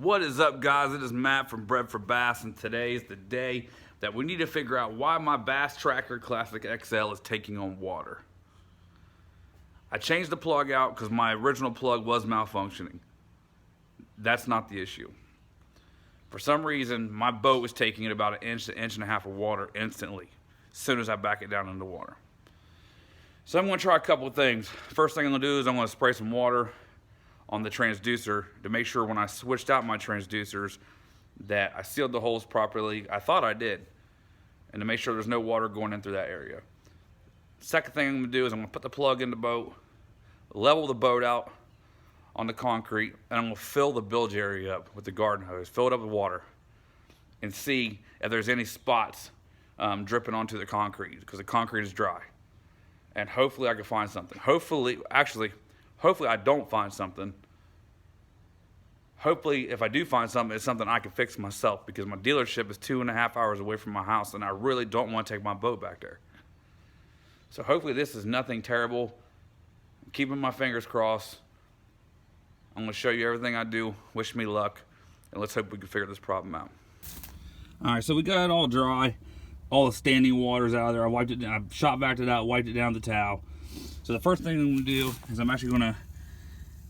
What is up, guys? It is Matt from Bread for Bass, and today is the day that we need to figure out why my Bass Tracker Classic XL is taking on water. I changed the plug out because my original plug was malfunctioning. That's not the issue. For some reason, my boat was taking in about an inch to inch and a half of water instantly, as soon as I back it down in the water. So I'm going to try a couple of things. First thing I'm going to do is I'm going to spray some water on the transducer to make sure when I switched out my transducers that I sealed the holes properly. I thought I did. And to make sure there's no water going in through that area. Second thing I'm going to do is I'm going to put the plug in the boat, level the boat out on the concrete, and I'm going to fill the bilge area up with the garden hose, fill it up with water, and see if there's any spots dripping onto the concrete, because the concrete is dry. And hopefully I can find something. Hopefully I don't find something. Hopefully, if I do find something, it's something I can fix myself, because my dealership is 2.5 hours away from my house, and I really don't want to take my boat back there. So hopefully this is nothing terrible. I'm keeping my fingers crossed. I'm going to show you everything I do. Wish me luck, and let's hope we can figure this problem out. All right, so we got it all dry. All the standing water's out of there. I wiped it down. I shot backed it out, wiped it down with the towel. So the first thing I'm going to do is I'm actually going to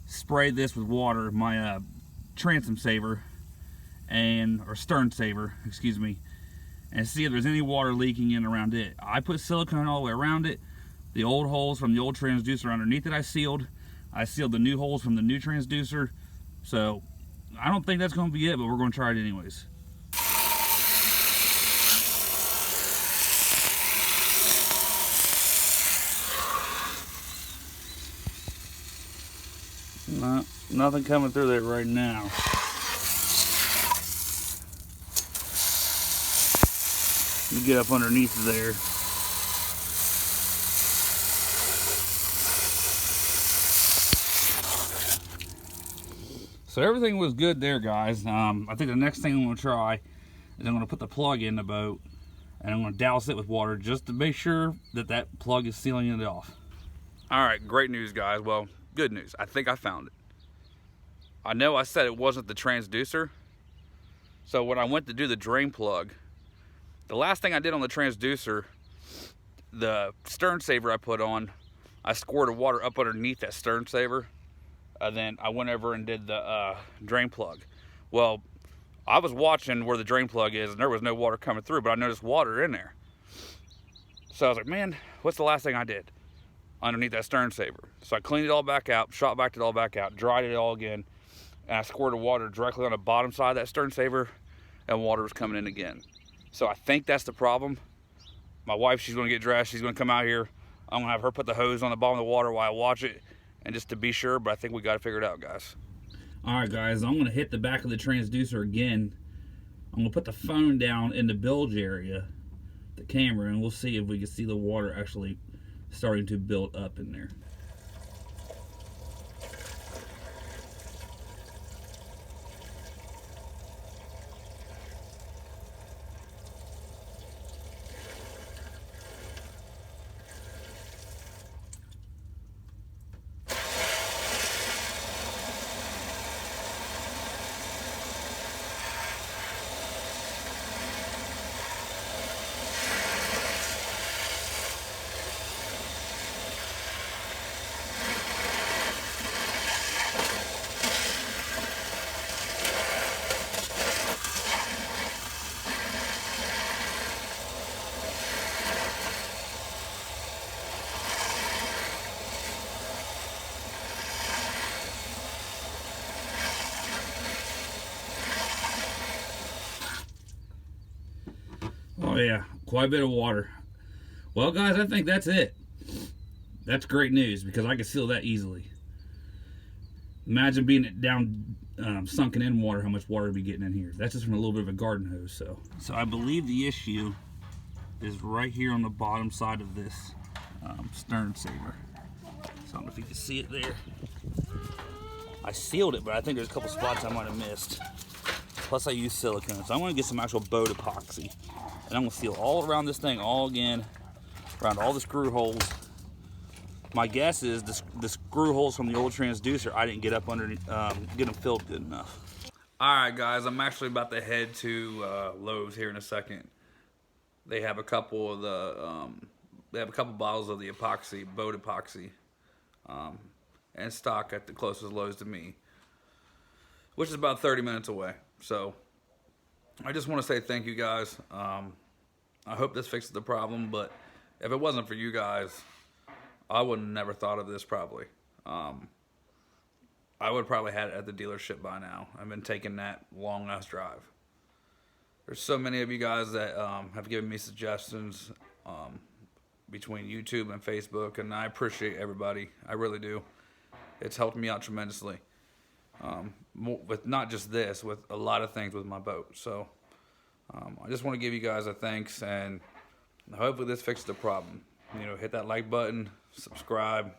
spray this with water, my transom saver, or stern saver, excuse me, and see if there's any water leaking in around it. I put silicone all the way around it. The old holes from the old transducer underneath it I sealed the new holes from the new transducer. So I don't think that's going to be it, but we're going to try it anyways. Nothing coming through there right now. Let me get up underneath there. So everything was good there, guys. I think the next thing I'm going to try is I'm going to put the plug in the boat, and I'm going to douse it with water just to make sure that that plug is sealing it off. All right, great news, guys. Well, good news. I think I found it. I know I said it wasn't the transducer. So when I went to do the drain plug, the last thing I did on the transducer, the stern saver I put on, I squirted water up underneath that stern saver, and then I went over and did the drain plug. Well, I was watching where the drain plug is, and there was no water coming through, but I noticed water in there. So I was like, man, what's the last thing I did underneath that stern saver? So I cleaned it all back out, shot backed it all back out, dried it all again, and I squirted water directly on the bottom side of that stern saver, and water was coming in again. So I think that's the problem. My wife, she's gonna get dressed, she's gonna come out here. I'm gonna have her put the hose on the bottom of the water while I watch it, and just to be sure, but I think we gotta figure it out, guys. All right, guys, I'm gonna hit the back of the transducer again. I'm gonna put the phone down in the bilge area, the camera, and we'll see if we can see the water actually starting to build up in there. Oh yeah, quite a bit of water. Well, guys, I think that's it. That's great news, because I can seal that easily. Imagine being it down, sunken in water, how much water would be getting in here. That's just from a little bit of a garden hose. So I believe the issue is right here on the bottom side of this stern saver. So I don't know if you can see it there. I sealed it, but I think there's a couple spots I might have missed. Plus I used silicone. So I'm gonna get some actual boat epoxy, and I'm gonna seal all around this thing, all again, around all the screw holes. My guess is the screw holes from the old transducer, I didn't get up underneath, get them filled good enough. Alright guys, I'm actually about to head to Lowe's here in a second. They have a couple of bottles of the epoxy, boat epoxy, in stock at the closest Lowe's to me, which is about 30 minutes away. So I just want to say thank you guys. I hope this fixes the problem, but if it wasn't for you guys, I would have never thought of this probably. I would have probably had it at the dealership by now. I've been taking that long ass drive. There's so many of you guys that have given me suggestions between YouTube and Facebook, and I appreciate everybody. I really do. It's helped me out tremendously. With not just this, with a lot of things with my boat. So I just want to give you guys a thanks, and hopefully this fixes the problem. You know, hit that like button, subscribe,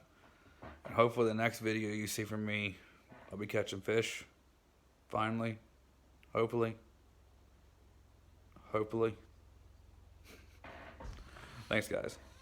and hopefully the next video you see from me, I'll be catching fish. Finally. Hopefully. Thanks, guys.